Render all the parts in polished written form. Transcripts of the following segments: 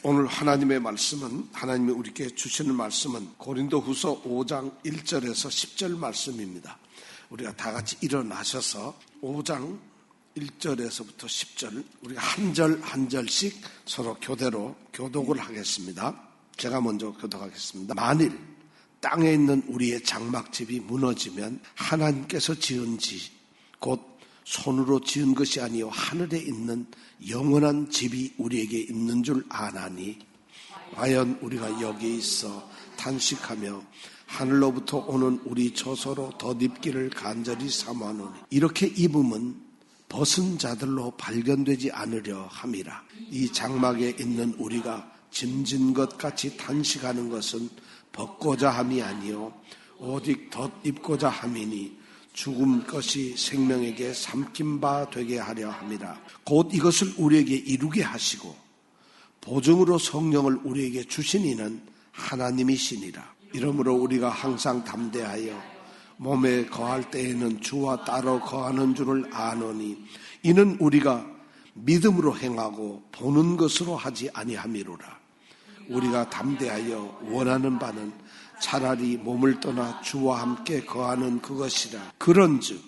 오늘 하나님의 말씀은, 하나님이 우리에게 주시는 말씀은 고린도후서 5장 1절에서 10절 말씀입니다. 우리가 다 같이 일어나셔서 5장 1절에서부터 10절 우리가 한 절 한 절씩 서로 교대로 교독을 하겠습니다. 제가 먼저 교독하겠습니다. 만일 땅에 있는 우리의 장막집이 무너지면 하나님께서 지은 집, 곧 손으로 지은 것이 아니요 하늘에 있는 영원한 집이 우리에게 있는 줄 아나니 과연 우리가 여기 있어 탄식하며 하늘로부터 오는 우리 처소로 덧입기를 간절히 사모하노니 이렇게 입음은 벗은 자들로 발견되지 않으려 함이라. 이 장막에 있는 우리가 짐진 것 같이 탄식하는 것은 벗고자 함이 아니요 오직 덧입고자 함이니 죽은 것이 생명에게 삼킨 바 되게 하려 함이라. 곧 이것을 우리에게 이루게 하시고 보증으로 성령을 우리에게 주신 이는 하나님이시니라. 이러므로 우리가 항상 담대하여 몸에 거할 때에는 주와 따로 거하는 줄을 아노니 이는 우리가 믿음으로 행하고 보는 것으로 하지 아니함이로라. 우리가 담대하여 원하는 바는 차라리 몸을 떠나 주와 함께 거하는 그것이라. 그런즉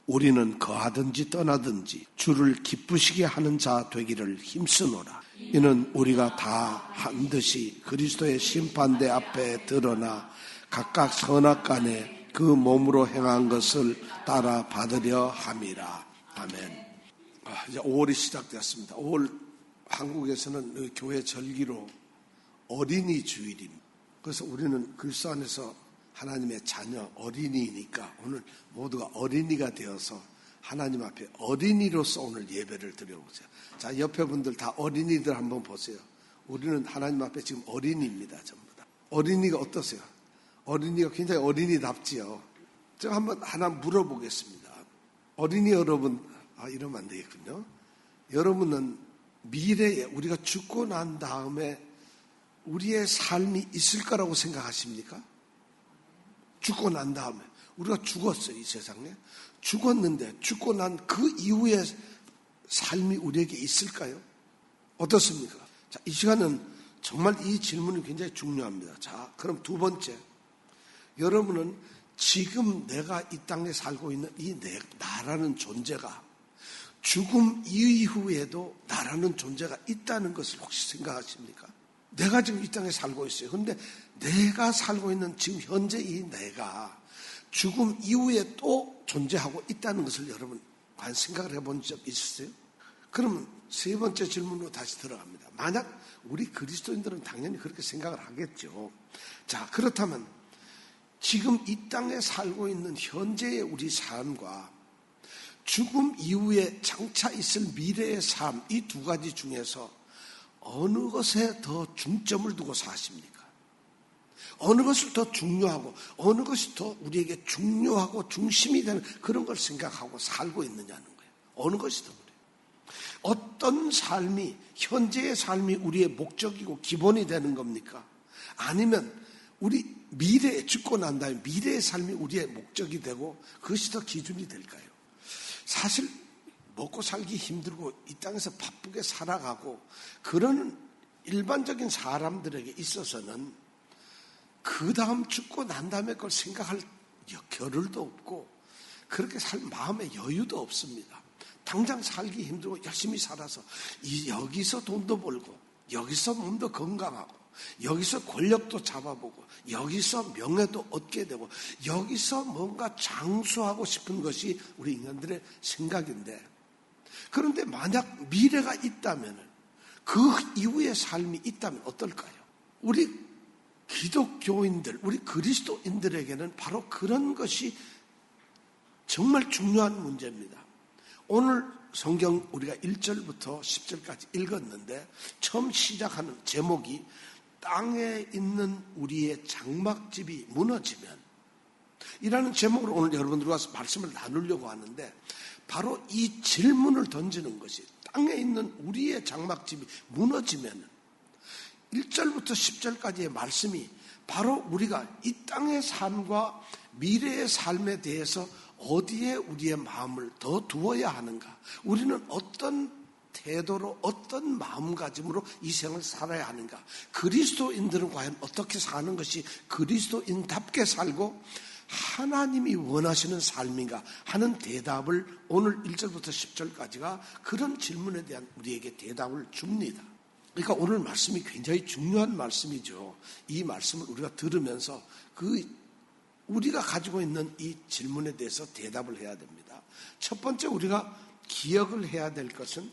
우리는 거하든지 떠나든지 주를 기쁘시게 하는 자 되기를 힘쓰노라. 이는 우리가 다 한듯이 그리스도의 심판대 앞에 드러나 각각 선악간에 그 몸으로 행한 것을 따라 받으려 함이라. 아멘. 이제 5월이 시작되었습니다. 5월 한국에서는 교회 절기로 어린이 주일입니다. 그래서 우리는 그리스도 안에서 하나님의 자녀, 어린이니까 오늘 모두가 어린이가 되어서 하나님 앞에 어린이로서 오늘 예배를 드려보세요. 자, 옆에 분들 다 어린이들 한번 보세요. 우리는 하나님 앞에 지금 어린이입니다. 전부 다. 어린이가 어떠세요? 어린이가 굉장히 어린이답지요. 제가 한번 하나 물어보겠습니다. 어린이 여러분, 이러면 안 되겠군요. 여러분은 미래에 우리가 죽고 난 다음에 우리의 삶이 있을 거라고 생각하십니까? 죽고 난 다음에 우리가 죽었어요. 이 세상에 죽었는데 죽고 난 그 이후의 삶이 우리에게 있을까요? 어떻습니까? 자, 이 시간은 정말 이 질문이 굉장히 중요합니다. 자, 그럼 두 번째, 여러분은 지금 내가 이 땅에 살고 있는 이 나라는 존재가 죽음 이후에도 나라는 존재가 있다는 것을 혹시 생각하십니까? 내가 지금 이 땅에 살고 있어요. 그런데 내가 살고 있는 지금 현재 이 내가 죽음 이후에 또 존재하고 있다는 것을 여러분 과연 생각을 해본 적 있으세요? 그러면 세 번째 질문으로 다시 들어갑니다. 만약 우리 그리스도인들은 당연히 그렇게 생각을 하겠죠. 자, 그렇다면 지금 이 땅에 살고 있는 현재의 우리 삶과 죽음 이후에 장차 있을 미래의 삶, 이 두 가지 중에서 어느 것에 더 중점을 두고 사십니까? 어느 것을 더 중요하고 어느 것이 더 우리에게 중요하고 중심이 되는 그런 걸 생각하고 살고 있느냐는 거예요. 어느 것이 더 그래요? 어떤 삶이 현재의 삶이 우리의 목적이고 기본이 되는 겁니까? 아니면 우리 미래에 죽고 난 다음에 미래의 삶이 우리의 목적이 되고 그것이 더 기준이 될까요? 사실 먹고 살기 힘들고 이 땅에서 바쁘게 살아가고 그런 일반적인 사람들에게 있어서는 그 다음 죽고 난 다음에 그걸 생각할 겨를도 없고 그렇게 살 마음의 여유도 없습니다. 당장 살기 힘들고 열심히 살아서 여기서 돈도 벌고 여기서 몸도 건강하고 여기서 권력도 잡아보고 여기서 명예도 얻게 되고 여기서 뭔가 장수하고 싶은 것이 우리 인간들의 생각인데, 그런데 만약 미래가 있다면 그 이후의 삶이 있다면 어떨까요? 우리 기독교인들, 우리 그리스도인들에게는 바로 그런 것이 정말 중요한 문제입니다. 오늘 성경 우리가 1절부터 10절까지 읽었는데 처음 시작하는 제목이 땅에 있는 우리의 장막집이 무너지면 이라는 제목으로 오늘 여러분들과 말씀을 나누려고 하는데, 바로 이 질문을 던지는 것이 땅에 있는 우리의 장막집이 무너지면 1절부터 10절까지의 말씀이 바로 우리가 이 땅의 삶과 미래의 삶에 대해서 어디에 우리의 마음을 더 두어야 하는가, 우리는 어떤 태도로 어떤 마음가짐으로 이 생을 살아야 하는가? 그리스도인들은 과연 어떻게 사는 것이 그리스도인답게 살고 하나님이 원하시는 삶인가 하는 대답을 오늘 1절부터 10절까지가 그런 질문에 대한 우리에게 대답을 줍니다. 그러니까 오늘 말씀이 굉장히 중요한 말씀이죠. 이 말씀을 우리가 들으면서 우리가 가지고 있는 이 질문에 대해서 대답을 해야 됩니다. 첫 번째 우리가 기억을 해야 될 것은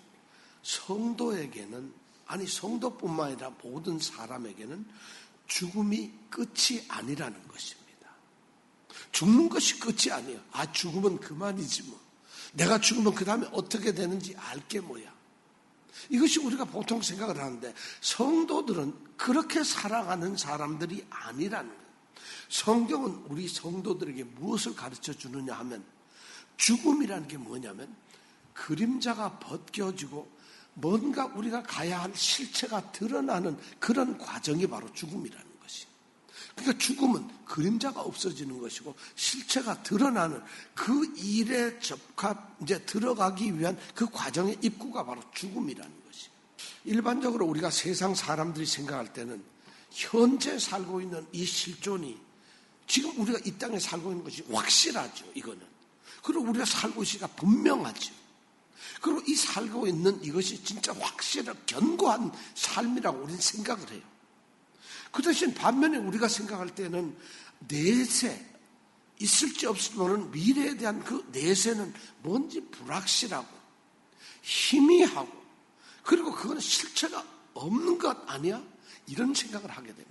성도에게는, 아니 성도뿐만 아니라 모든 사람에게는 죽음이 끝이 아니라는 것입니다. 죽는 것이 끝이 아니에요. 죽으면 그만이지 뭐. 내가 죽으면 그 다음에 어떻게 되는지 알게 뭐야. 이것이 우리가 보통 생각을 하는데 성도들은 그렇게 살아가는 사람들이 아니라는 거예요. 성경은 우리 성도들에게 무엇을 가르쳐 주느냐 하면 죽음이라는 게 뭐냐면 그림자가 벗겨지고 뭔가 우리가 가야 할 실체가 드러나는 그런 과정이 바로 죽음이라는 것이. 그러니까 죽음은 그림자가 없어지는 것이고 실체가 드러나는 그 일에 이제 들어가기 위한 그 과정의 입구가 바로 죽음이라는 것이. 일반적으로 우리가 세상 사람들이 생각할 때는 현재 살고 있는 이 실존이 지금 우리가 이 땅에 살고 있는 것이 확실하죠. 이거는. 그리고 우리가 살고 있으니까 분명하죠. 그리고 이 살고 있는 이것이 진짜 확실하고 견고한 삶이라고 우리는 생각을 해요. 그 대신 반면에 우리가 생각할 때는 내세, 있을지 없을지 모르는 미래에 대한 그 내세는 뭔지 불확실하고 희미하고 그리고 그건 실체가 없는 것 아니야? 이런 생각을 하게 됩니다.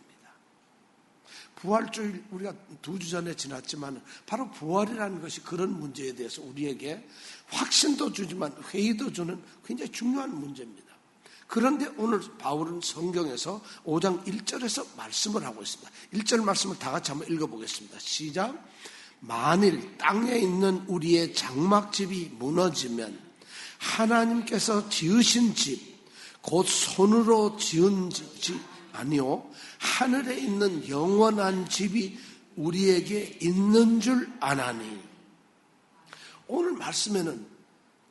부활주일 우리가 2주 전에 지났지만 바로 부활이라는 것이 그런 문제에 대해서 우리에게 확신도 주지만 회의도 주는 굉장히 중요한 문제입니다. 그런데 오늘 바울은 성경에서 5장 1절에서 말씀을 하고 있습니다. 1절 말씀을 다 같이 한번 읽어보겠습니다. 시작. 만일 땅에 있는 우리의 장막집이 무너지면 하나님께서 지으신 집, 곧 손으로 지은 집 아니요 하늘에 있는 영원한 집이 우리에게 있는 줄 아나니. 오늘 말씀에는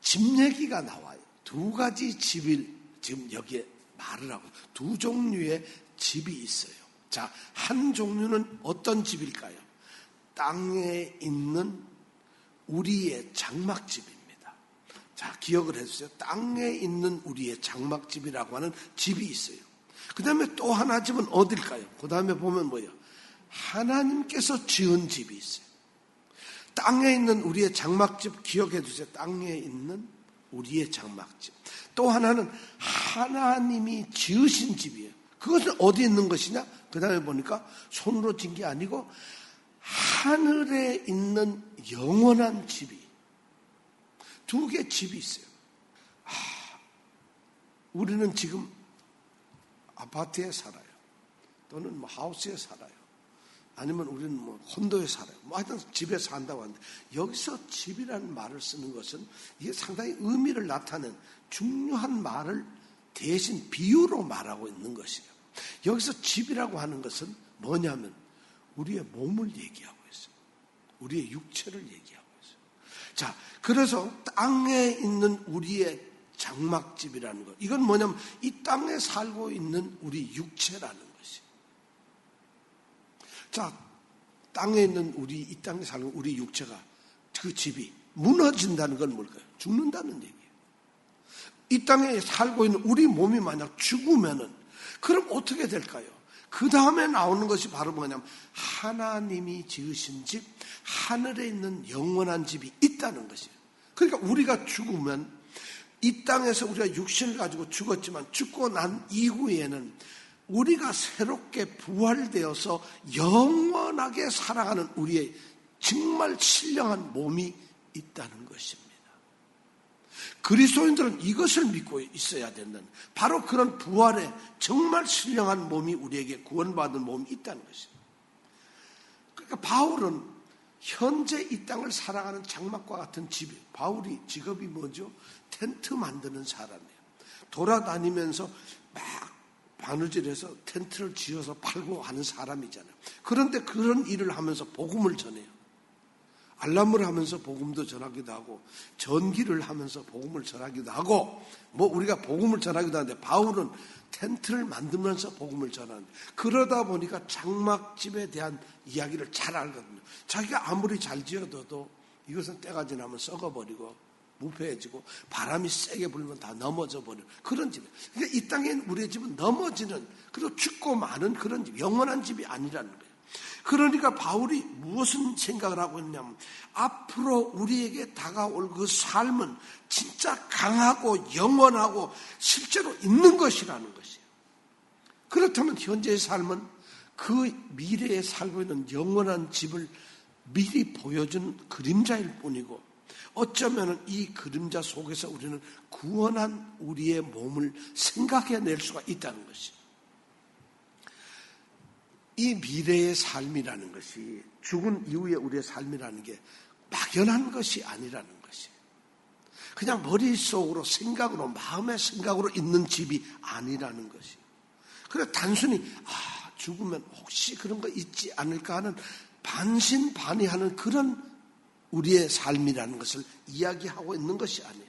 집 얘기가 나와요. 두 가지 집을 지금 여기에 말을 하고 두 종류의 집이 있어요. 자, 한 종류는 어떤 집일까요? 땅에 있는 우리의 장막집입니다. 자, 기억을 해주세요. 땅에 있는 우리의 장막집이라고 하는 집이 있어요. 그 다음에 또 하나 집은 어딜까요? 그 다음에 보면 뭐예요? 하나님께서 지은 집이 있어요. 땅에 있는 우리의 장막집 기억해 주세요. 땅에 있는 우리의 장막집. 또 하나는 하나님이 지으신 집이에요. 그것은 어디 있는 것이냐? 그 다음에 보니까 손으로 진 게 아니고 하늘에 있는 영원한 집이. 두 개의 집이 있어요. 우리는 지금 아파트에 살아요. 또는 뭐 하우스에 살아요. 아니면 우리는 뭐 콘도에 살아요. 뭐 하여튼 집에 산다고 하는데 여기서 집이라는 말을 쓰는 것은 이게 상당히 의미를 나타낸 중요한 말을 대신 비유로 말하고 있는 것이에요. 여기서 집이라고 하는 것은 뭐냐면 우리의 몸을 얘기하고 있어요. 우리의 육체를 얘기하고 있어요. 자, 그래서 땅에 있는 우리의 장막집이라는 것. 이건 뭐냐면 이 땅에 살고 있는 우리 육체라는 것이. 자, 땅에 있는 이 땅에 살고 우리 육체가 그 집이 무너진다는 건 뭘까요? 죽는다는 얘기예요. 이 땅에 살고 있는 우리 몸이 만약 죽으면은 그럼 어떻게 될까요? 그 다음에 나오는 것이 바로 뭐냐면 하나님이 지으신 집, 하늘에 있는 영원한 집이 있다는 것이에요. 그러니까 우리가 죽으면 이 땅에서 우리가 육신을 가지고 죽었지만 죽고 난 이후에는 우리가 새롭게 부활되어서 영원하게 살아가는 우리의 정말 신령한 몸이 있다는 것입니다. 그리스도인들은 이것을 믿고 있어야 된다는, 바로 그런 부활의 정말 신령한 몸이 우리에게 구원받은 몸이 있다는 것입니다. 그러니까 바울은 현재 이 땅을 살아가는 장막과 같은 집이, 바울이 직업이 뭐죠? 텐트 만드는 사람이에요. 돌아다니면서 막 바느질해서 텐트를 지어서 팔고 하는 사람이잖아요. 그런데 그런 일을 하면서 복음을 전해요. 알람을 하면서 복음도 전하기도 하고 전기를 하면서 복음을 전하기도 하고 우리가 복음을 전하기도 하는데 바울은 텐트를 만들면서 복음을 전하는데 그러다 보니까 장막집에 대한 이야기를 잘 알거든요. 자기가 아무리 잘 지어둬도 이것은 때가 지나면 썩어버리고 무폐해지고 바람이 세게 불면 다 넘어져 버리는 그런 집이에요. 그러니까 이 땅엔 우리의 집은 넘어지는 그리고 죽고 마는 그런 집, 영원한 집이 아니라는 거예요. 그러니까 바울이 무슨 생각을 하고 있냐면 앞으로 우리에게 다가올 그 삶은 진짜 강하고 영원하고 실제로 있는 것이라는 것이에요. 그렇다면 현재의 삶은 그 미래에 살고 있는 영원한 집을 미리 보여준 그림자일 뿐이고 어쩌면 이 그림자 속에서 우리는 구원한 우리의 몸을 생각해낼 수가 있다는 것이에요. 이 미래의 삶이라는 것이 죽은 이후의 우리의 삶이라는 게 막연한 것이 아니라는 것이에요. 그냥 머릿속으로 생각으로 마음의 생각으로 있는 집이 아니라는 것이에요. 그래서 단순히 죽으면 혹시 그런 거 있지 않을까 하는 반신반의하는 그런 우리의 삶이라는 것을 이야기하고 있는 것이 아니에요.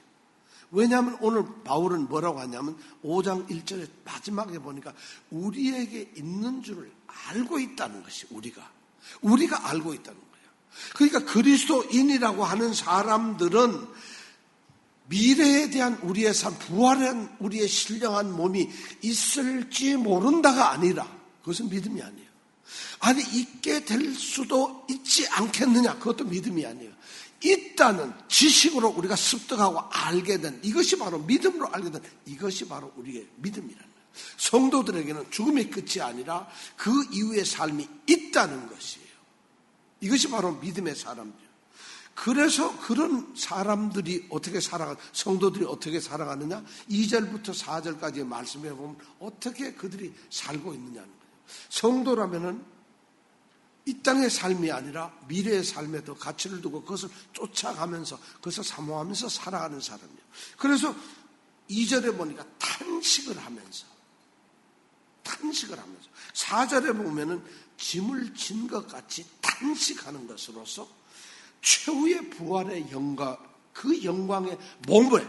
왜냐하면 오늘 바울은 뭐라고 하냐면 5장 1절에 마지막에 보니까 우리에게 있는 줄을 알고 있다는 것이 우리가 알고 있다는 거예요. 그러니까 그리스도인이라고 하는 사람들은 미래에 대한 우리의 삶, 부활한 우리의 신령한 몸이 있을지 모른다가 아니라 그것은 믿음이 아니에요. 아니 있게 될 수도 있지 않겠느냐, 그것도 믿음이 아니에요. 있다는 지식으로 우리가 습득하고 알게 된 이것이 바로 믿음으로 알게 된 이것이 바로 우리의 믿음이라는 거예요. 성도들에게는 죽음의 끝이 아니라 그 이후의 삶이 있다는 것이에요. 이것이 바로 믿음의 사람들이에요. 그래서 그런 사람들이 어떻게 성도들이 어떻게 살아가느냐? 2절부터 4절까지의 말씀에 보면 어떻게 그들이 살고 있느냐는 거예요. 성도라면은 이 땅의 삶이 아니라 미래의 삶에 더 가치를 두고 그것을 쫓아가면서 그것을 사모하면서 살아가는 사람이에요. 그래서 2절에 보니까 탄식을 하면서 4절에 보면은 짐을 진 것 같이 탄식하는 것으로서 최후의 부활의 영광, 그 영광의 몸을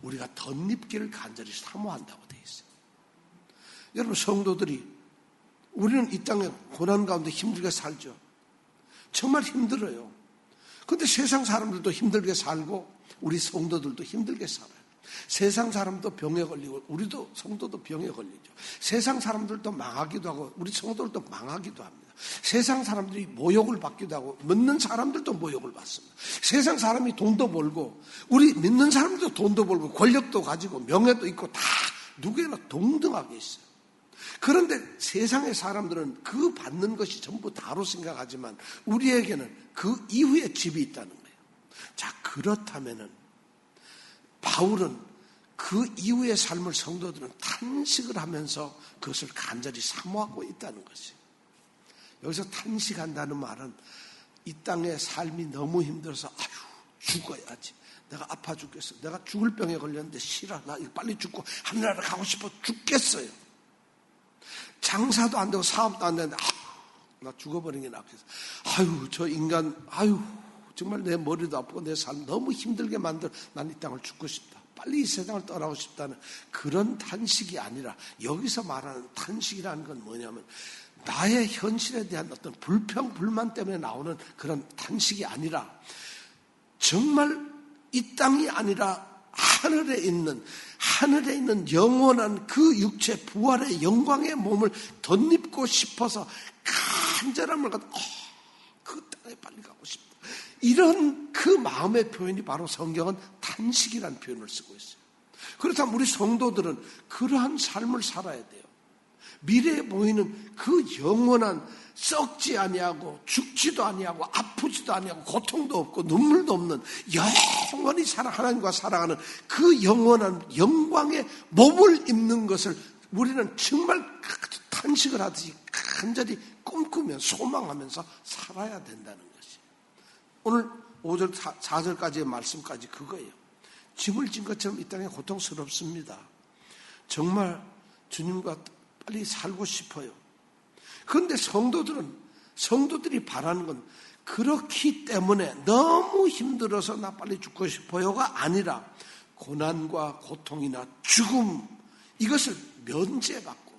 우리가 덧입기를 간절히 사모한다고 되어 있어요. 여러분 성도들이 우리는 이 땅에 고난 가운데 힘들게 살죠. 정말 힘들어요. 그런데 세상 사람들도 힘들게 살고 우리 성도들도 힘들게 살아요. 세상 사람도 병에 걸리고 우리도 성도도 병에 걸리죠. 세상 사람들도 망하기도 하고 우리 성도들도 망하기도 합니다. 세상 사람들이 모욕을 받기도 하고 믿는 사람들도 모욕을 받습니다. 세상 사람이 돈도 벌고 우리 믿는 사람들도 돈도 벌고 권력도 가지고 명예도 있고 다 누구나 동등하게 있어요. 그런데 세상의 사람들은 그 받는 것이 전부 다로 생각하지만 우리에게는 그 이후에 집이 있다는 거예요. 자, 그렇다면은 바울은 그 이후의 삶을 성도들은 탄식을 하면서 그것을 간절히 사모하고 있다는 것이에요. 여기서 탄식한다는 말은 이 땅의 삶이 너무 힘들어서 죽어야지. 내가 아파 죽겠어. 내가 죽을 병에 걸렸는데 싫어. 나 빨리 죽고 하늘나라 가고 싶어 죽겠어요. 장사도 안 되고 사업도 안 되는데 나 죽어버리는 게 낫겠어. 저 인간 정말 내 머리도 아프고 내 삶 너무 힘들게 만들 난 이 땅을 죽고 싶다. 빨리 이 세상을 떠나고 싶다는 그런 탄식이 아니라 여기서 말하는 탄식이라는 건 뭐냐면 나의 현실에 대한 어떤 불평, 불만 때문에 나오는 그런 탄식이 아니라 정말 이 땅이 아니라 하늘에 있는 영원한 그 육체 부활의 영광의 몸을 덧입고 싶어서 간절함을 갖고 그 땅에 빨리 가고 싶다. 이런 그 마음의 표현이 바로 성경은 탄식이라는 표현을 쓰고 있어요. 그렇다면 우리 성도들은 그러한 삶을 살아야 돼요. 미래에 보이는 그 영원한 썩지 아니하고 죽지도 아니하고 아프지도 아니하고 고통도 없고 눈물도 없는 영원히 하나님과 살아가는 그 영원한 영광의 몸을 입는 것을 우리는 정말 탄식을 하듯이 간절히 꿈꾸며 소망하면서 살아야 된다는 것이에요. 오늘 5절 4절까지의 말씀까지 그거예요. 짐을 진 것처럼 이 땅에 고통스럽습니다. 정말 주님과 빨리 살고 싶어요. 그런데 성도들은 성도들이 바라는 건 그렇기 때문에 너무 힘들어서 나 빨리 죽고 싶어요가 아니라 고난과 고통이나 죽음 이것을 면제받고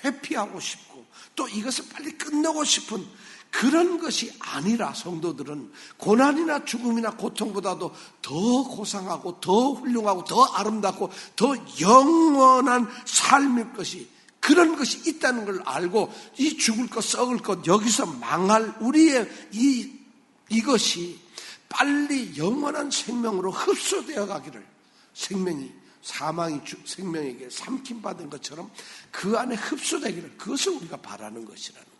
회피하고 싶고 또 이것을 빨리 끝내고 싶은 그런 것이 아니라 성도들은 고난이나 죽음이나 고통보다도 더 고상하고 더 훌륭하고 더 아름답고 더 영원한 삶일 것이 그런 것이 있다는 걸 알고 이 죽을 것 썩을 것 여기서 망할 우리의 이것이 빨리 영원한 생명으로 흡수되어 가기를 사망이 생명에게 삼킴받은 것처럼 그 안에 흡수되기를 그것을 우리가 바라는 것이라는 거예요.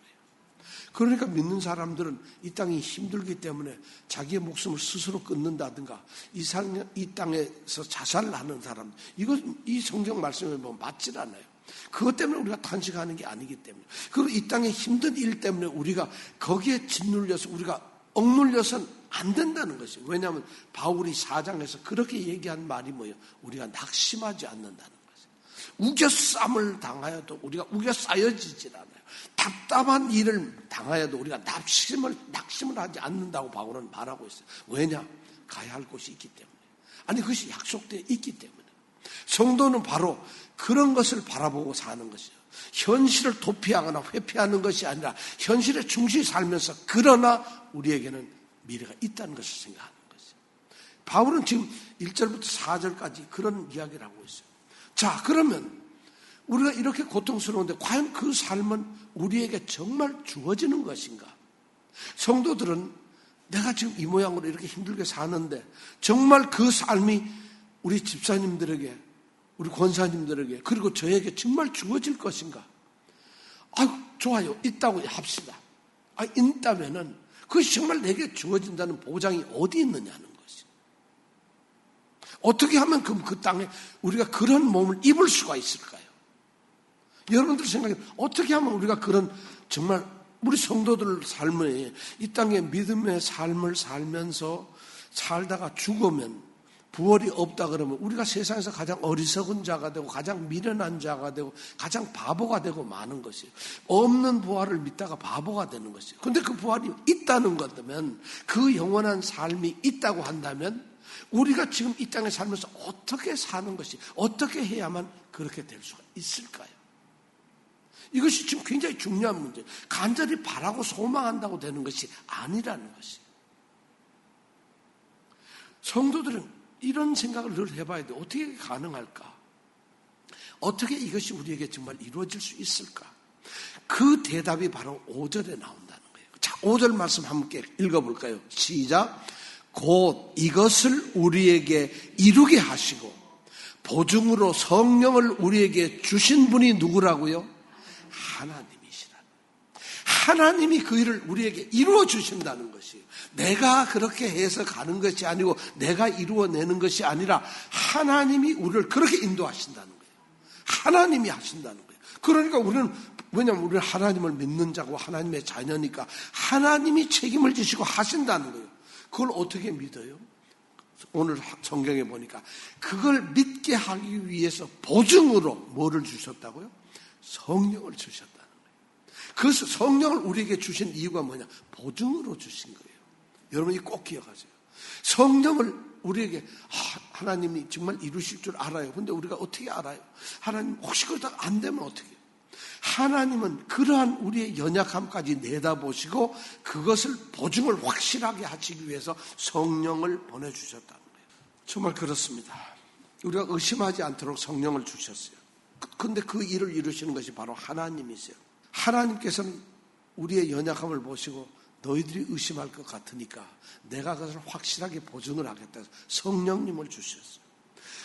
그러니까 믿는 사람들은 이 땅이 힘들기 때문에 자기의 목숨을 스스로 끊는다든가 이 땅에서 자살을 하는 사람 이 성경 말씀에 보면 맞질 않아요. 그것 때문에 우리가 탄식하는 게 아니기 때문에 그리고 이 땅의 힘든 일 때문에 우리가 거기에 짓눌려서 우리가 억눌려서는 안 된다는 것이에요. 왜냐하면 바울이 4장에서 그렇게 얘기한 말이 뭐예요? 우리가 낙심하지 않는다는 것이에요. 우겨쌈을 당하여도 우리가 우겨싸여지질 않아요. 답답한 일을 당하여도 우리가 낙심을 하지 않는다고 바울은 말하고 있어요. 왜냐? 가야 할 곳이 있기 때문에. 아니 그것이 약속되어 있기 때문에. 성도는 바로 그런 것을 바라보고 사는 것이죠. 현실을 도피하거나 회피하는 것이 아니라 현실에 충실히 살면서 그러나 우리에게는 미래가 있다는 것을 생각하는 것이죠. 바울은 지금 1절부터 4절까지 그런 이야기를 하고 있어요. 자, 그러면 우리가 이렇게 고통스러운데 과연 그 삶은 우리에게 정말 주어지는 것인가? 성도들은 내가 지금 이 모양으로 이렇게 힘들게 사는데 정말 그 삶이 우리 집사님들에게 우리 권사님들에게 그리고 저에게 정말 주어질 것인가? 아유 좋아요. 있다고 합시다. 있다면은 그것이 정말 내게 주어진다는 보장이 어디 있느냐는 것이. 어떻게 하면 그 땅에 우리가 그런 몸을 입을 수가 있을까요? 여러분들 생각해 어떻게 하면 우리가 그런 정말 우리 성도들 삶에 이 땅에 믿음의 삶을 살면서 살다가 죽으면 부활이 없다 그러면 우리가 세상에서 가장 어리석은 자가 되고 가장 미련한 자가 되고 가장 바보가 되고 마는 것이에요. 없는 부활을 믿다가 바보가 되는 것이에요. 그런데 그 부활이 있다는 거면 그 영원한 삶이 있다고 한다면 우리가 지금 이 땅에 살면서 어떻게 사는 것이 어떻게 해야만 그렇게 될 수가 있을까요? 이것이 지금 굉장히 중요한 문제예요. 간절히 바라고 소망한다고 되는 것이 아니라는 것이에요. 성도들은 이런 생각을 늘 해봐야 돼. 어떻게 가능할까? 어떻게 이것이 우리에게 정말 이루어질 수 있을까? 그 대답이 바로 5절에 나온다는 거예요. 자, 5절 말씀 함께 읽어볼까요? 시작. 곧 이것을 우리에게 이루게 하시고 보증으로 성령을 우리에게 주신 분이 누구라고요? 하나님이시라. 하나님이 그 일을 우리에게 이루어 주신다는 것이에요. 내가 그렇게 해서 가는 것이 아니고 내가 이루어내는 것이 아니라 하나님이 우리를 그렇게 인도하신다는 거예요. 하나님이 하신다는 거예요. 그러니까 우리는 왜냐하면 우리는 하나님을 믿는 자고 하나님의 자녀니까 하나님이 책임을 지시고 하신다는 거예요. 그걸 어떻게 믿어요? 오늘 성경에 보니까 그걸 믿게 하기 위해서 보증으로 뭐를 주셨다고요? 성령을 주셨다는 거예요. 그래서 성령을 우리에게 주신 이유가 뭐냐? 보증으로 주신 거예요. 여러분이 꼭 기억하세요. 성령을 우리에게 하나님이 정말 이루실 줄 알아요. 그런데 우리가 어떻게 알아요? 하나님 혹시 그러다가 안 되면 어떻게 해요? 하나님은 그러한 우리의 연약함까지 내다보시고 그것을 보증을 확실하게 하시기 위해서 성령을 보내주셨다는 거예요. 정말 그렇습니다. 우리가 의심하지 않도록 성령을 주셨어요. 그런데 그 일을 이루시는 것이 바로 하나님이세요. 하나님께서는 우리의 연약함을 보시고 너희들이 의심할 것 같으니까 내가 그것을 확실하게 보증을 하겠다 해서 성령님을 주셨어요.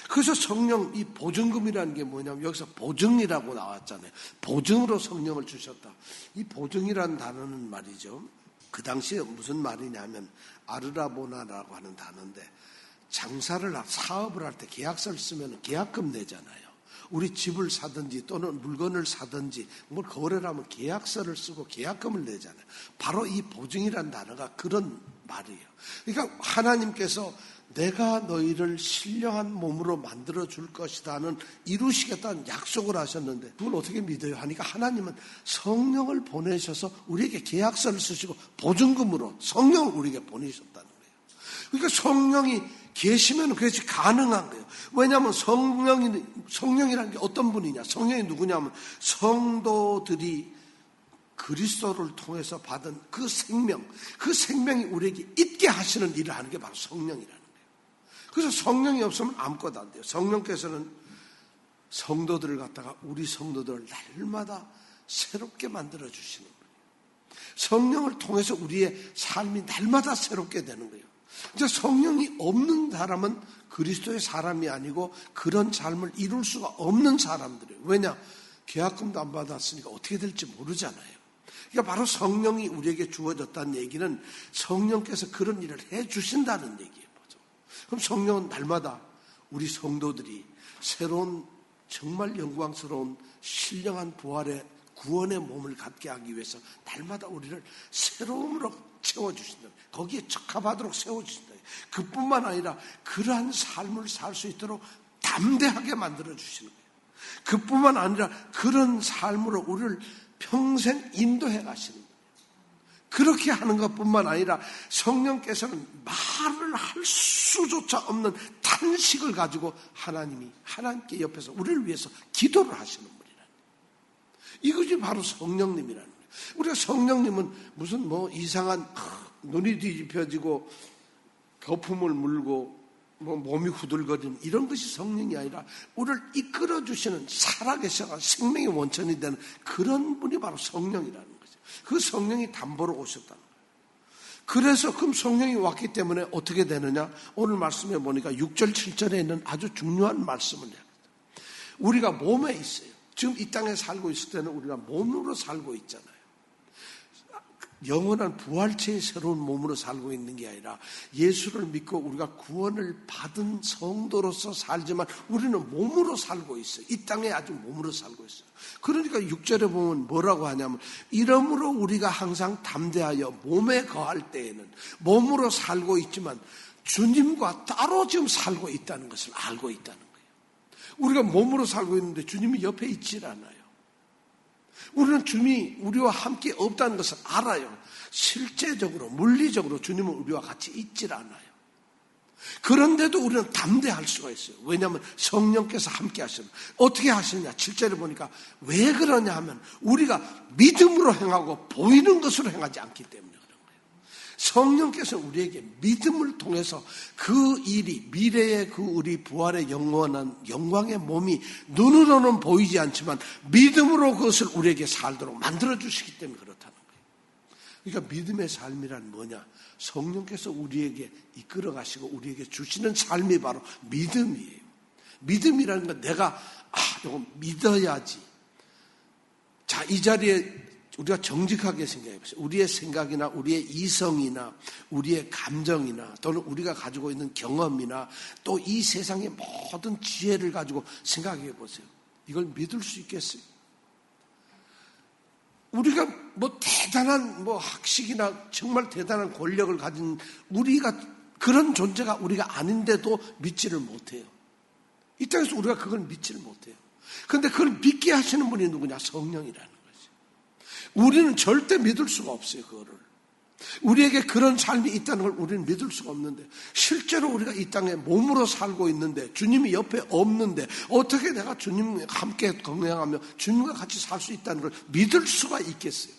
그래서 성령, 이 보증금이라는 게 뭐냐면 여기서 보증이라고 나왔잖아요. 보증으로 성령을 주셨다. 이 보증이라는 단어는 말이죠. 그 당시에 무슨 말이냐면 아르라보나라고 하는 단어인데 사업을 할 때 계약서를 쓰면 계약금 내잖아요. 우리 집을 사든지 또는 물건을 사든지 뭘 거래를 하면 계약서를 쓰고 계약금을 내잖아요. 바로 이 보증이라는 단어가 그런 말이에요. 그러니까 하나님께서 내가 너희를 신령한 몸으로 만들어 줄 것이다는 이루시겠다는 약속을 하셨는데 그걸 어떻게 믿어요? 하니까 하나님은 성령을 보내셔서 우리에게 계약서를 쓰시고 보증금으로 성령을 우리에게 보내셨다는 거예요. 그러니까 성령이 계시면 그것이 가능한 거예요. 왜냐하면 성령이라는 게 어떤 분이냐? 성령이 누구냐면 성도들이 그리스도를 통해서 받은 그 생명이 우리에게 있게 하시는 일을 하는 게 바로 성령이라는 거예요. 그래서 성령이 없으면 아무것도 안 돼요. 성령께서는 성도들을 갖다가 우리 성도들을 날마다 새롭게 만들어 주시는 거예요. 성령을 통해서 우리의 삶이 날마다 새롭게 되는 거예요. 이제 성령이 없는 사람은 그리스도의 사람이 아니고 그런 삶을 이룰 수가 없는 사람들이에요. 왜냐? 계약금도 안 받았으니까 어떻게 될지 모르잖아요. 그러니까 바로 성령이 우리에게 주어졌다는 얘기는 성령께서 그런 일을 해 주신다는 얘기예요. 그럼 성령은 날마다 우리 성도들이 새로운 정말 영광스러운 신령한 부활의 구원의 몸을 갖게 하기 위해서 날마다 우리를 새로움으로 채워주신다. 거기에 적합하도록 세워주신다. 그뿐만 아니라 그러한 삶을 살 수 있도록 담대하게 만들어주시는 거예요. 그뿐만 아니라 그런 삶으로 우리를 평생 인도해 가시는 거예요. 그렇게 하는 것뿐만 아니라 성령께서는 말을 할 수조차 없는 탄식을 가지고 하나님께 옆에서 우리를 위해서 기도를 하시는 분이라는 거예요. 이것이 바로 성령님이라는 거예요. 우리가 성령님은 무슨 이상한 눈이 뒤집혀지고 거품을 물고 몸이 후들거리는 이런 것이 성령이 아니라 우리를 이끌어주시는 살아계셔가 생명의 원천이 되는 그런 분이 바로 성령이라는 거예요. 그 성령이 담보로 오셨다는 거예요. 그래서 그럼 성령이 왔기 때문에 어떻게 되느냐? 오늘 말씀에 보니까 6절 7절에 있는 아주 중요한 말씀을 해요. 우리가 몸에 있어요. 지금 이 땅에 살고 있을 때는 우리가 몸으로 살고 있잖아요. 영원한 부활체의 새로운 몸으로 살고 있는 게 아니라 예수를 믿고 우리가 구원을 받은 성도로서 살지만 우리는 몸으로 살고 있어요. 이 땅에 아주 몸으로 살고 있어요. 그러니까 6절에 보면 뭐라고 하냐면 이러므로 우리가 항상 담대하여 몸에 거할 때에는 몸으로 살고 있지만 주님과 따로 지금 살고 있다는 것을 알고 있다는 거예요. 우리가 몸으로 살고 있는데 주님이 옆에 있질 않아요. 우리는 주님이 우리와 함께 없다는 것을 알아요. 실제적으로 물리적으로 주님은 우리와 같이 있질 않아요. 그런데도 우리는 담대할 수가 있어요. 왜냐하면 성령께서 함께 하시는. 어떻게 하시느냐? 7절에 보니까 왜 그러냐 하면 우리가 믿음으로 행하고 보이는 것으로 행하지 않기 때문에 그런 거예요. 성령께서 우리에게 믿음을 통해서 그 일이 미래의 그 우리 부활의 영원한 영광의 몸이 눈으로는 보이지 않지만 믿음으로 그것을 우리에게 살도록 만들어주시기 때문에 그렇다는 거예요. 그러니까 믿음의 삶이란 뭐냐? 성령께서 우리에게 이끌어 가시고 우리에게 주시는 삶이 바로 믿음이에요. 믿음이라는 건 내가 이거 믿어야지. 자, 이 자리에 우리가 정직하게 생각해 보세요. 우리의 생각이나 우리의 이성이나 우리의 감정이나 또는 우리가 가지고 있는 경험이나 또 이 세상의 모든 지혜를 가지고 생각해 보세요. 이걸 믿을 수 있겠어요? 우리가 대단한 학식이나 정말 대단한 권력을 가진 우리가 그런 존재가 우리가 아닌데도 믿지를 못해요. 이 땅에서 우리가 그걸 믿지를 못해요. 그런데 그걸 믿게 하시는 분이 누구냐? 성령이라는 거죠. 우리는 절대 믿을 수가 없어요. 그거를. 우리에게 그런 삶이 있다는 걸 우리는 믿을 수가 없는데 실제로 우리가 이 땅에 몸으로 살고 있는데 주님이 옆에 없는데 어떻게 내가 주님과 함께 동행하며 주님과 같이 살 수 있다는 걸 믿을 수가 있겠어요?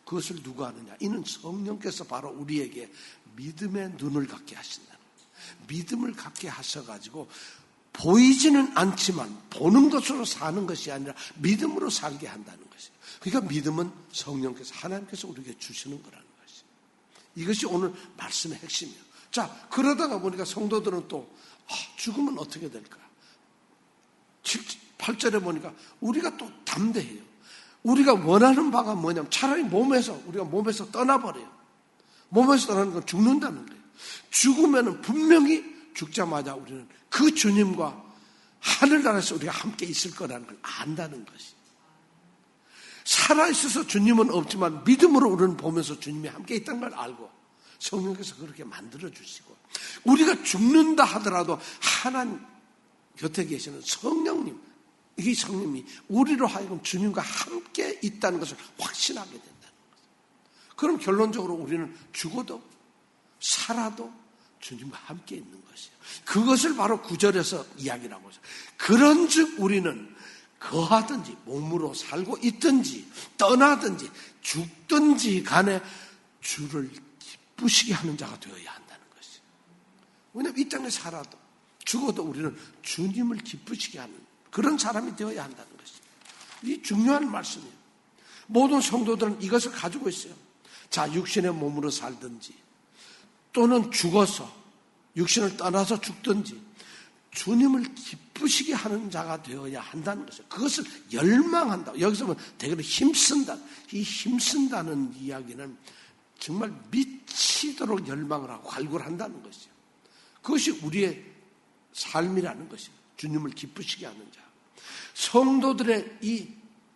그것을 누가 하느냐? 이는 성령께서 바로 우리에게 믿음의 눈을 갖게 하신다는 거예요. 믿음을 갖게 하셔가지고 보이지는 않지만 보는 것으로 사는 것이 아니라 믿음으로 살게 한다는 것이에요. 그러니까 믿음은 성령께서 하나님께서 우리에게 주시는 거라는 거예요. 이것이 오늘 말씀의 핵심이에요. 자, 그러다가 보니까 성도들은 또 죽으면 어떻게 될까? 8절에 보니까 우리가 또 담대해요. 우리가 원하는 바가 뭐냐면 차라리 우리가 몸에서 떠나버려요. 몸에서 떠나는 건 죽는다는 거예요. 죽으면 분명히 죽자마자 우리는 그 주님과 하늘나라에서 우리가 함께 있을 거라는 걸 안다는 것이. 살아있어서 주님은 없지만 믿음으로 우리는 보면서 주님이 함께 있다는 걸 알고 성령께서 그렇게 만들어주시고, 우리가 죽는다 하더라도 하나님 곁에 계시는 성령님, 이 성령님이 우리로 하여금 주님과 함께 있다는 것을 확신하게 된다는 거죠. 그럼 결론적으로 우리는 죽어도 살아도 주님과 함께 있는 것이에요. 그것을 바로 9절에서 이야기를 하고 있어요. 그런즉 우리는 거하든지 몸으로 살고 있든지 떠나든지 죽든지 간에 주를 기쁘시게 하는 자가 되어야 한다는 것이에요. 왜냐하면 이 땅에 살아도 죽어도 우리는 주님을 기쁘시게 하는 그런 사람이 되어야 한다는 것이에요. 이 중요한 말씀이에요. 모든 성도들은 이것을 가지고 있어요. 자, 육신의 몸으로 살든지 또는 죽어서 육신을 떠나서 죽든지 주님을 기쁘시게 하는 자가 되어야 한다는 것이에요. 그것을 열망한다. 여기서 보면 대개로 힘쓴다. 이 힘쓴다는 이야기는 정말 미치도록 열망을 하고 갈구한다는 것이에요. 그것이 우리의 삶이라는 것이에요. 주님을 기쁘시게 하는 자. 성도들의 이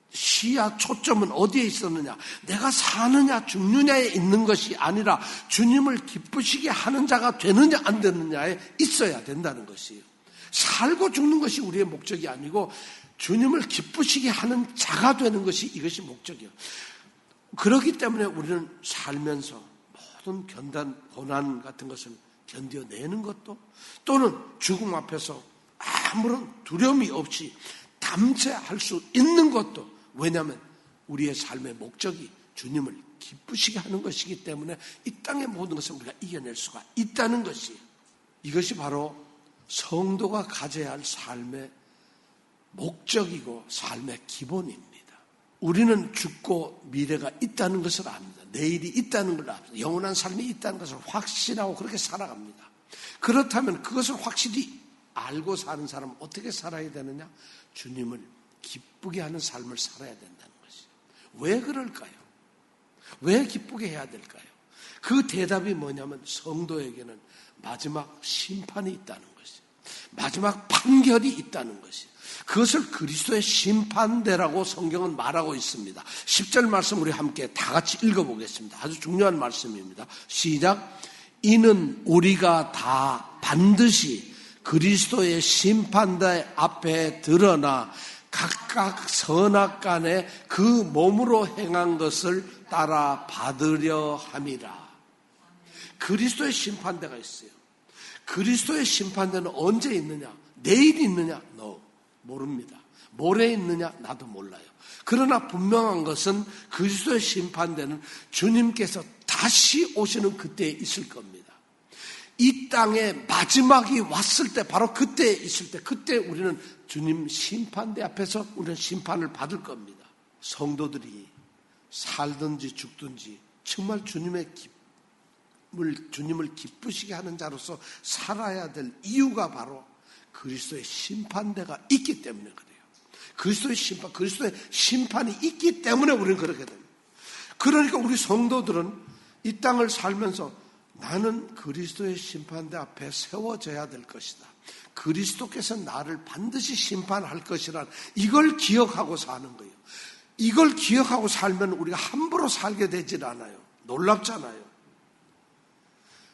시야 초점은 어디에 있었느냐? 내가 사느냐 죽느냐에 있는 것이 아니라 주님을 기쁘시게 하는 자가 되느냐 안 되느냐에 있어야 된다는 것이에요. 살고 죽는 것이 우리의 목적이 아니고 주님을 기쁘시게 하는 자가 되는 것이 이것이 목적이에요. 그렇기 때문에 우리는 살면서 모든 고난 같은 것을 견뎌내는 것도 또는 죽음 앞에서 아무런 두려움이 없이 담대할 수 있는 것도, 왜냐하면 우리의 삶의 목적이 주님을 기쁘시게 하는 것이기 때문에 이 땅의 모든 것을 우리가 이겨낼 수가 있다는 것이에요. 이것이 바로 성도가 가져야 할 삶의 목적이고 삶의 기본입니다. 우리는 죽고 미래가 있다는 것을 압니다. 내일이 있다는 걸 압니다. 영원한 삶이 있다는 것을 확신하고 그렇게 살아갑니다. 그렇다면 그것을 확실히 알고 사는 사람은 어떻게 살아야 되느냐? 주님을 기쁘게 하는 삶을 살아야 된다는 것이에요. 왜 그럴까요? 왜 기쁘게 해야 될까요? 그 대답이 뭐냐면 성도에게는 마지막 심판이 있다는 것이에요. 마지막 판결이 있다는 것이에요. 그것을 그리스도의 심판대라고 성경은 말하고 있습니다. 10절 말씀 우리 함께 다 같이 읽어보겠습니다. 아주 중요한 말씀입니다. 시작. 이는 우리가 다 반드시 그리스도의 심판대 앞에 드러나 각각 선악간에 그 몸으로 행한 것을 따라 받으려 함이라. 그리스도의 심판대가 있어요. 그리스도의 심판대는 언제 있느냐? 내일 있느냐? 모릅니다. 모레 있느냐? 나도 몰라요. 그러나 분명한 것은 그리스도의 심판대는 주님께서 다시 오시는 그때에 있을 겁니다. 이 땅에 마지막이 왔을 때, 바로 그때에 있을 때, 그때 우리는 주님 심판대 앞에서 우리는 심판을 받을 겁니다. 성도들이 살든지 죽든지 정말 주님을 기쁘시게 하는 자로서 살아야 될 이유가 바로 그리스도의 심판대가 있기 때문에 그래요. 그리스도의 심판이 있기 때문에 우리는 그렇게 됩니다. 그러니까 우리 성도들은 이 땅을 살면서 나는 그리스도의 심판대 앞에 세워져야 될 것이다. 그리스도께서 나를 반드시 심판할 것이란 이걸 기억하고 사는 거예요. 이걸 기억하고 살면 우리가 함부로 살게 되질 않아요. 놀랍잖아요.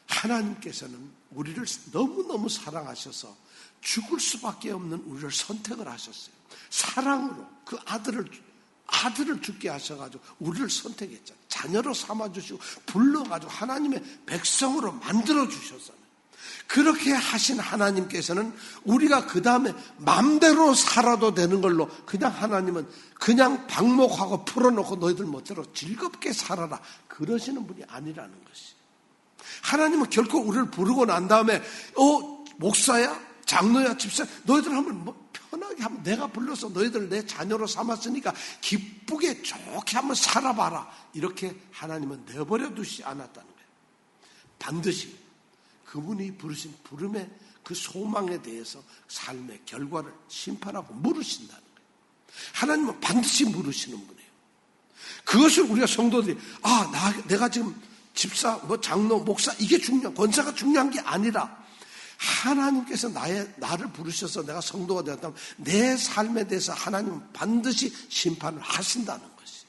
하나님께서는 우리를 너무너무 사랑하셔서 죽을 수밖에 없는 우리를 선택을 하셨어요. 사랑으로 그 아들을 죽게 하셔가지고 우리를 선택했잖아요. 자녀로 삼아주시고 불러가지고 하나님의 백성으로 만들어주셨잖아요. 그렇게 하신 하나님께서는 우리가 그 다음에 마음대로 살아도 되는 걸로 그냥 하나님은 그냥 방목하고 풀어놓고 너희들 멋대로 즐겁게 살아라 그러시는 분이 아니라는 것이에요. 하나님은 결코 우리를 부르고 난 다음에 목사야? 장로야? 집사야? 너희들 한번 편하게 한번 내가 불러서 너희들 내 자녀로 삼았으니까 기쁘게 좋게 한번 살아봐라 이렇게 하나님은 내버려 두시지 않았다는 거예요. 반드시 그분이 부르신 부름의 그 소망에 대해서 삶의 결과를 심판하고 물으신다는 거예요. 하나님은 반드시 물으시는 분이에요. 그것을 우리가 성도들이 내가 지금 집사, 장로, 목사 이게 중요한 권사가 중요한 게 아니라 하나님께서 나를 부르셔서 내가 성도가 되었다면 내 삶에 대해서 하나님은 반드시 심판을 하신다는 것이.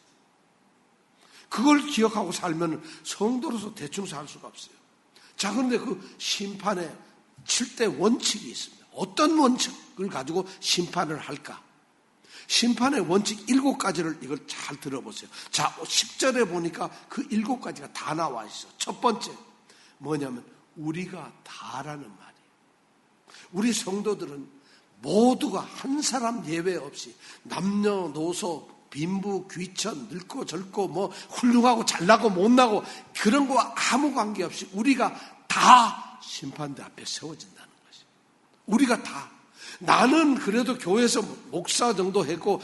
그걸 기억하고 살면 성도로서 대충 살 수가 없어요. 자, 그런데 그 심판의 7대 원칙이 있습니다. 어떤 원칙을 가지고 심판을 할까? 심판의 원칙 7가지를 이걸 잘 들어보세요. 자, 10절에 보니까 그 7가지가 다 나와 있어. 첫 번째 뭐냐면 우리가 다라는 말이에요. 우리 성도들은 모두가 한 사람 예외 없이 남녀노소 빈부 귀천 늙고 젊고 뭐 훌륭하고 잘나고 못나고 그런 거와 아무 관계없이 우리가 다 심판대 앞에 세워진다는 것이에요. 우리가 다. 나는 그래도 교회에서 목사 정도 했고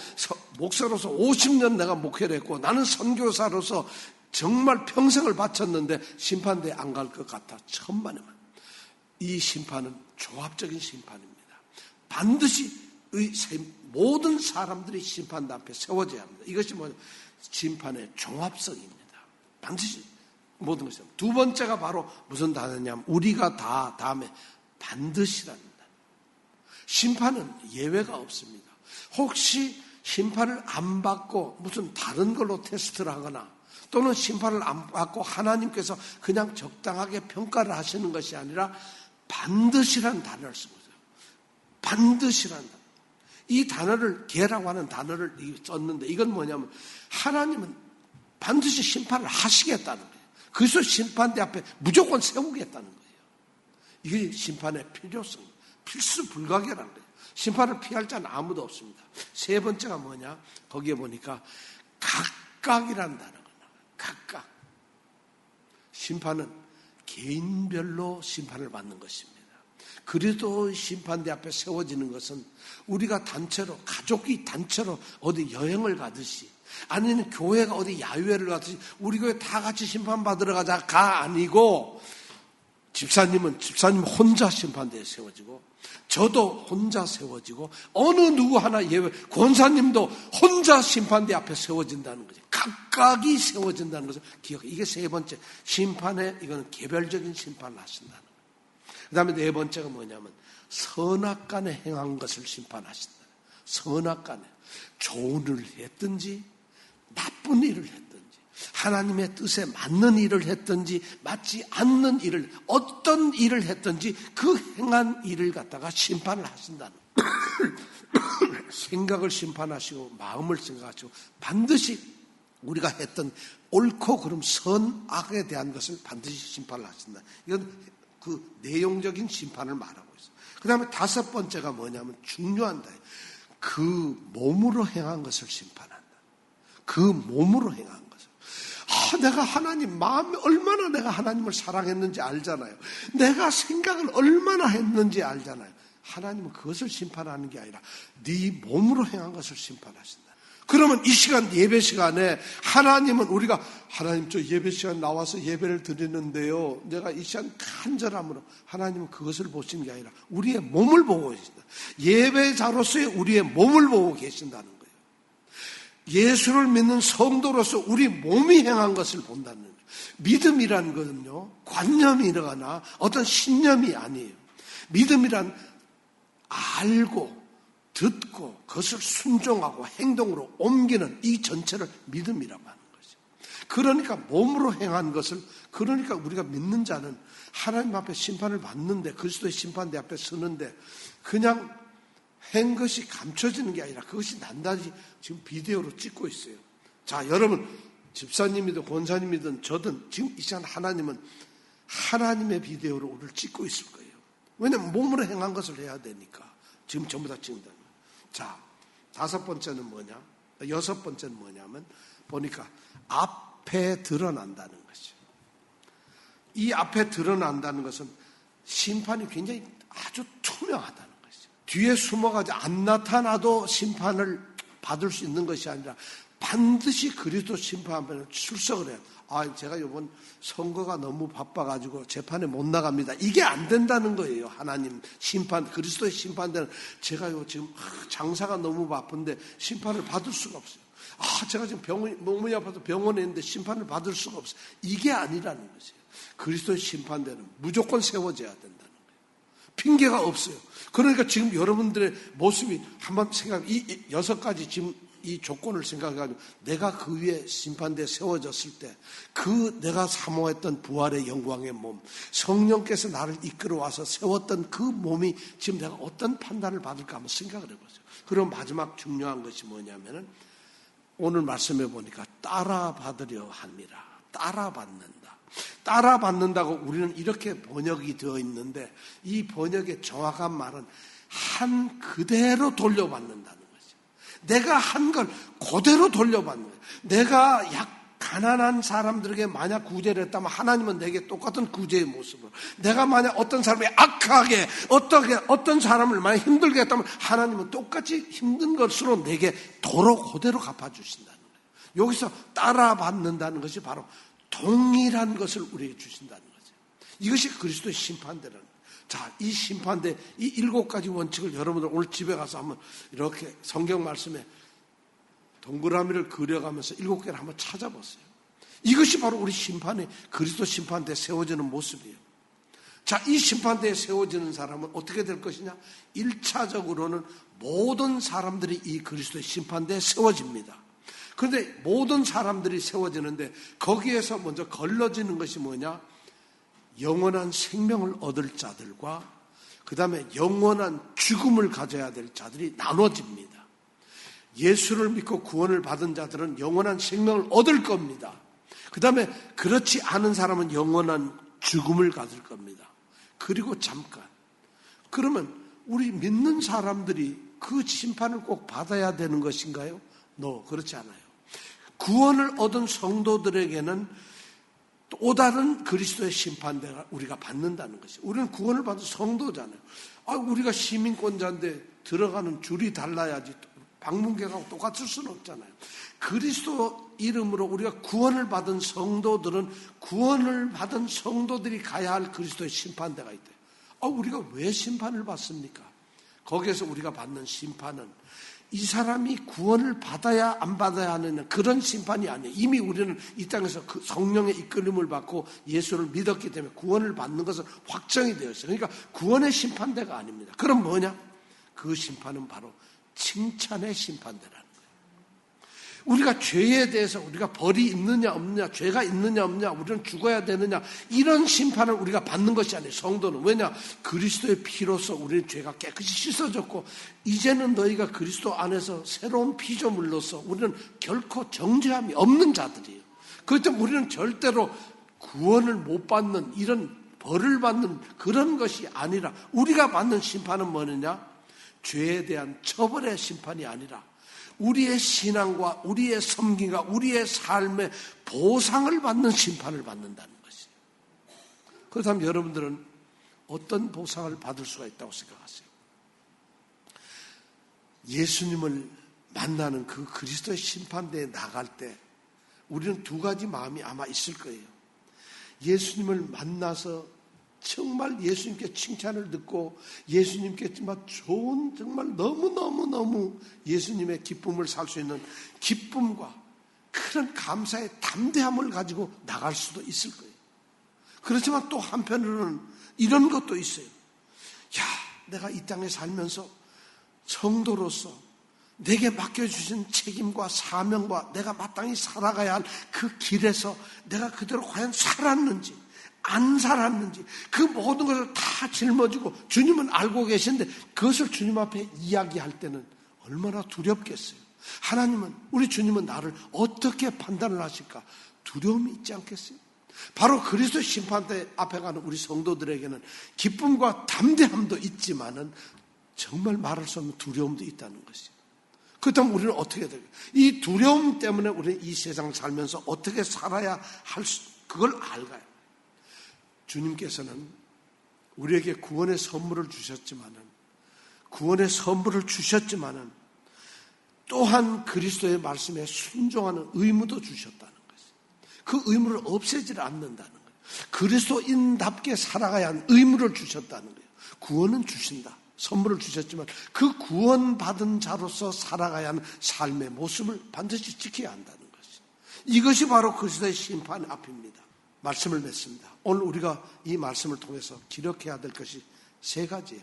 목사로서 50년 내가 목회를 했고 나는 선교사로서 정말 평생을 바쳤는데 심판대에 안 갈 것 같아. 천만에만. 이 심판은 조합적인 심판입니다. 반드시 모든 사람들이 심판대 앞에 세워져야 합니다. 이것이 심판의 종합성입니다. 반드시 모든 것이. 두 번째가 바로 무슨 단어냐면 우리가 다 다음에 반드시랍니다. 심판은 예외가 없습니다. 혹시 심판을 안 받고 무슨 다른 걸로 테스트를 하거나 또는 심판을 안 받고 하나님께서 그냥 적당하게 평가를 하시는 것이 아니라 반드시라는 단어를 쓰고 있어요. 반드시라는 단어. 이 단어를 개라고 하는 단어를 썼는데 이건 뭐냐면 하나님은 반드시 심판을 하시겠다는 거예요. 그래서 심판대 앞에 무조건 세우겠다는 거예요. 이게 심판의 필요성, 필수 불가결한 거예요. 심판을 피할 자는 아무도 없습니다. 세 번째가 뭐냐? 거기에 보니까 각각이라는 단어가 나와요. 각각. 심판은 개인별로 심판을 받는 것입니다. 그리스도 심판대 앞에 세워지는 것은 우리가 단체로, 가족이 단체로 어디 여행을 가듯이 아니면 교회가 어디 야유회를 가듯이 우리 교회 다 같이 심판받으러 가자가 아니고 집사님 혼자 심판대에 세워지고 저도 혼자 세워지고 어느 누구 하나 예외 권사님도 혼자 심판대 앞에 세워진다는 거죠. 각각이 세워진다는 것을 기억해. 이게 세 번째 심판에 이거는 개별적인 심판을 하신다는 거예요. 그 다음에 네 번째가 뭐냐면 선악간에 행한 것을 심판하신다. 선악간에 좋은 일을 했든지 나쁜 일을 했든지 하나님의 뜻에 맞는 일을 했든지 맞지 않는 일을 어떤 일을 했든지 그 행한 일을 갖다가 심판을 하신다는 생각을 심판하시고 마음을 생각하시고 반드시 우리가 했던 옳고 그름 선악에 대한 것을 반드시 심판을 하신다. 이건 그 내용적인 심판을 말하고 있어요. 그 다음에 다섯 번째가 뭐냐면 중요한다. 그 몸으로 행한 것을 심판한다. 그 몸으로 행한 것을. 내가 하나님 마음에 얼마나 내가 하나님을 사랑했는지 알잖아요. 내가 생각을 얼마나 했는지 알잖아요. 하나님은 그것을 심판하는 게 아니라 네 몸으로 행한 것을 심판하신다. 그러면 이 시간 예배 시간에 하나님은 우리가 하나님 저 예배 시간 나와서 예배를 드리는데요. 내가 이 시간 간절함으로 하나님은 그것을 보시는 게 아니라 우리의 몸을 보고 계신다. 예배자로서의 우리의 몸을 보고 계신다는 거예요. 예수를 믿는 성도로서 우리 몸이 행한 것을 본다는 거예요. 믿음이라는 것은요. 관념이거나 어떤 신념이 아니에요. 믿음이란 알고 듣고 그것을 순종하고 행동으로 옮기는 이 전체를 믿음이라고 하는 거죠. 그러니까 몸으로 행한 것을 그러니까 우리가 믿는 자는 하나님 앞에 심판을 받는데 그리스도의 심판대 앞에 서는데 그냥 한 것이 감춰지는 게 아니라 그것이 난다지 지금 비디오로 찍고 있어요. 자, 여러분 집사님이든 권사님이든 저든 지금 이 시간 하나님은 하나님의 비디오로 우리를 찍고 있을 거예요. 왜냐하면 몸으로 행한 것을 해야 되니까 지금 전부 다 찍는다는 거예요. 자, 다섯 번째는 뭐냐? 여섯 번째는 뭐냐면 보니까 앞에 드러난다는 것이죠. 이 앞에 드러난다는 것은 심판이 굉장히 아주 투명하다는 것이죠. 뒤에 숨어가지고 안 나타나도 심판을 받을 수 있는 것이 아니라 반드시 그리스도 심판하면 출석을 해요. 제가 이번 선거가 너무 바빠가지고 재판에 못 나갑니다. 이게 안 된다는 거예요. 하나님 심판, 그리스도의 심판대는 제가 지금 장사가 너무 바쁜데 심판을 받을 수가 없어요. 제가 지금 몸이 아파서 병원에 있는데 심판을 받을 수가 없어요. 이게 아니라는 것이에요. 그리스도의 심판대는 무조건 세워져야 된다는 거예요. 핑계가 없어요. 그러니까 지금 여러분들의 모습이 한번 이 6가지 지금 이 조건을 생각해가지고 내가 그 위에 심판대에 세워졌을 때 그 내가 사모했던 부활의 영광의 몸, 성령께서 나를 이끌어와서 세웠던 그 몸이 지금 내가 어떤 판단을 받을까 한번 생각을 해보세요. 그리고 마지막 중요한 것이 뭐냐면은 오늘 말씀해 보니까 따라받으려 합니다. 따라받는다. 따라받는다고 우리는 이렇게 번역이 되어 있는데 이 번역의 정확한 말은 한 그대로 돌려받는다는 거죠. 내가 한 걸 그대로 돌려받는 거예요. 내가 가난한 사람들에게 만약 구제를 했다면 하나님은 내게 똑같은 구제의 모습으로, 내가 만약 어떤 사람이 악하게 어떤 사람을 만약 힘들게 했다면 하나님은 똑같이 힘든 것으로 내게 도로 그대로 갚아주신다는 거예요. 여기서 따라받는다는 것이 바로 동일한 것을 우리에게 주신다는 거죠. 이것이 그리스도의 심판대라는 거예요. 자, 이 심판대, 이 7가지 원칙을 여러분들 오늘 집에 가서 한번 이렇게 성경 말씀에 동그라미를 그려가면서 7개를 한번 찾아보세요. 이것이 바로 우리 심판의, 그리스도 심판대에 세워지는 모습이에요. 자, 이 심판대에 세워지는 사람은 어떻게 될 것이냐? 1차적으로는 모든 사람들이 이 그리스도의 심판대에 세워집니다. 그런데 모든 사람들이 세워지는데 거기에서 먼저 걸러지는 것이 뭐냐? 영원한 생명을 얻을 자들과 그 다음에 영원한 죽음을 가져야 될 자들이 나눠집니다. 예수를 믿고 구원을 받은 자들은 영원한 생명을 얻을 겁니다. 그 다음에 그렇지 않은 사람은 영원한 죽음을 가질 겁니다. 그리고 잠깐, 그러면 우리 믿는 사람들이 그 심판을 꼭 받아야 되는 것인가요? 그렇지 않아요. 구원을 얻은 성도들에게는 또 다른 그리스도의 심판대가 우리가 받는다는 것이죠. 우리는 구원을 받은 성도잖아요. 우리가 시민권자인데 들어가는 줄이 달라야지 방문객하고 똑같을 수는 없잖아요. 그리스도 이름으로 우리가 구원을 받은 성도들은 구원을 받은 성도들이 가야 할 그리스도의 심판대가 있대요. 우리가 왜 심판을 받습니까? 거기에서 우리가 받는 심판은 이 사람이 구원을 받아야 안 받아야 하는 그런 심판이 아니에요. 이미 우리는 이 땅에서 그 성령의 이끌림을 받고 예수를 믿었기 때문에 구원을 받는 것은 확정이 되어 있어요. 그러니까 구원의 심판대가 아닙니다. 그럼 뭐냐? 그 심판은 바로 칭찬의 심판대라는 거예요. 우리가 죄에 대해서 우리가 벌이 있느냐 없느냐, 죄가 있느냐 없느냐, 우리는 죽어야 되느냐, 이런 심판을 우리가 받는 것이 아니에요. 성도는. 왜냐? 그리스도의 피로서 우리는 죄가 깨끗이 씻어졌고 이제는 너희가 그리스도 안에서 새로운 피조물로서 우리는 결코 정죄함이 없는 자들이에요. 그렇기 때문에 우리는 절대로 구원을 못 받는 이런 벌을 받는 그런 것이 아니라 우리가 받는 심판은 뭐느냐? 죄에 대한 처벌의 심판이 아니라 우리의 신앙과 우리의 섬김과 우리의 삶의 보상을 받는 심판을 받는다는 것이에요. 그렇다면 여러분들은 어떤 보상을 받을 수가 있다고 생각하세요? 예수님을 만나는 그 그리스도의 심판대에 나갈 때 우리는 2가지 마음이 아마 있을 거예요. 예수님을 만나서 정말 예수님께 칭찬을 듣고 예수님께 정말 좋은, 정말 너무너무너무 예수님의 기쁨을 살 수 있는 기쁨과 그런 감사의 담대함을 가지고 나갈 수도 있을 거예요. 그렇지만 또 한편으로는 이런 것도 있어요. 내가 이 땅에 살면서 성도로서 내게 맡겨주신 책임과 사명과 내가 마땅히 살아가야 할 그 길에서 내가 그대로 과연 살았는지 안 살았는지 그 모든 것을 다 짊어지고 주님은 알고 계신데 그것을 주님 앞에 이야기할 때는 얼마나 두렵겠어요. 하나님은, 우리 주님은 나를 어떻게 판단을 하실까 두려움이 있지 않겠어요? 바로 그리스도 심판대 앞에 가는 우리 성도들에게는 기쁨과 담대함도 있지만은 정말 말할 수 없는 두려움도 있다는 것이죠. 그렇다면 우리는 어떻게 될까요? 이 두려움 때문에 우리는 이 세상을 살면서 어떻게 살아야 그걸 알까요? 주님께서는 우리에게 구원의 선물을 주셨지만은 또한 그리스도의 말씀에 순종하는 의무도 주셨다는 것이에요. 그 의무를 없애지를 않는다는 거예요. 그리스도인답게 살아가야 하는 의무를 주셨다는 거예요. 구원은 주신다. 선물을 주셨지만 그 구원받은 자로서 살아가야 하는 삶의 모습을 반드시 지켜야 한다는 것이에요. 이것이 바로 그리스도의 심판 앞입니다. 말씀을 맺습니다. 오늘 우리가 이 말씀을 통해서 기록해야 될 것이 3가지예요.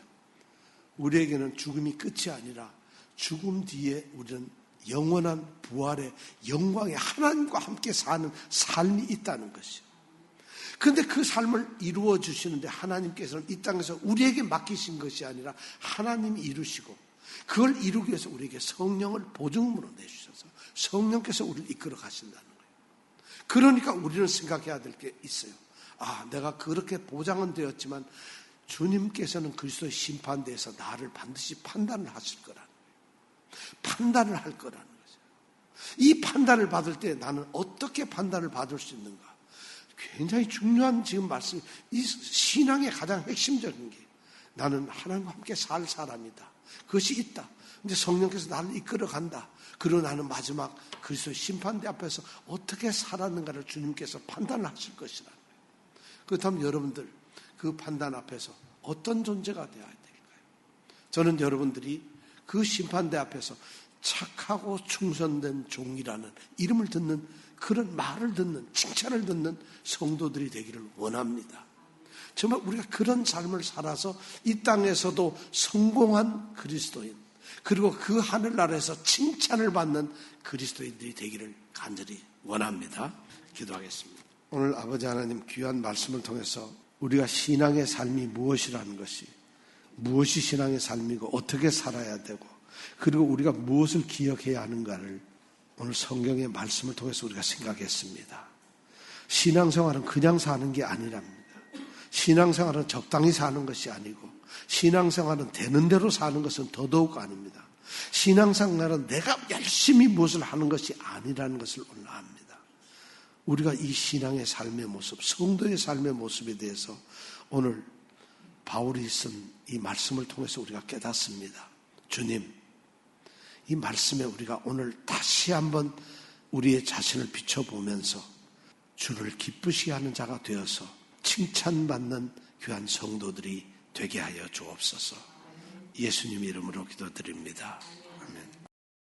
우리에게는 죽음이 끝이 아니라 죽음 뒤에 우리는 영원한 부활의 영광의 하나님과 함께 사는 삶이 있다는 것이요. 그런데 그 삶을 이루어 주시는데 하나님께서는 이 땅에서 우리에게 맡기신 것이 아니라 하나님이 이루시고 그걸 이루기 위해서 우리에게 성령을 보증으로 내주셔서 성령께서 우리를 이끌어 가신다는 거예요. 그러니까 우리는 생각해야 될 게 있어요. 내가 그렇게 보장은 되었지만 주님께서는 그리스도의 심판대에서 나를 반드시 판단을 하실 거라는 거예요. 판단을 할 거라는 거죠. 이 판단을 받을 때 나는 어떻게 판단을 받을 수 있는가? 굉장히 중요한 지금 말씀, 이 신앙의 가장 핵심적인 게 나는 하나님과 함께 살 사람이다. 그것이 있다. 이제 성령께서 나를 이끌어 간다. 그리고 나는 마지막 그리스도의 심판대 앞에서 어떻게 살았는가를 주님께서 판단을 하실 것이라는 거예요. 그렇다면 여러분들 그 판단 앞에서 어떤 존재가 되어야 될까요? 저는 여러분들이 그 심판대 앞에서 착하고 충성된 종이라는 이름을 듣는 그런 말을 듣는 칭찬을 듣는 성도들이 되기를 원합니다. 정말 우리가 그런 삶을 살아서 이 땅에서도 성공한 그리스도인 그리고 그 하늘나라에서 칭찬을 받는 그리스도인들이 되기를 간절히 원합니다. 기도하겠습니다. 오늘 아버지 하나님 귀한 말씀을 통해서 우리가 신앙의 삶이 무엇이라는 것이 무엇이 신앙의 삶이고 어떻게 살아야 되고 그리고 우리가 무엇을 기억해야 하는가를 오늘 성경의 말씀을 통해서 우리가 생각했습니다. 신앙생활은 그냥 사는 게 아니랍니다. 신앙생활은 적당히 사는 것이 아니고 신앙생활은 되는 대로 사는 것은 더더욱 아닙니다. 신앙생활은 내가 열심히 무엇을 하는 것이 아니라는 것을 오늘 압니다. 우리가 이 신앙의 삶의 모습, 성도의 삶의 모습에 대해서 오늘 바울이 쓴 이 말씀을 통해서 우리가 깨닫습니다. 주님, 이 말씀에 우리가 오늘 다시 한번 우리의 자신을 비춰보면서 주를 기쁘시게 하는 자가 되어서 칭찬받는 귀한 성도들이 되게 하여 주옵소서. 예수님 이름으로 기도드립니다.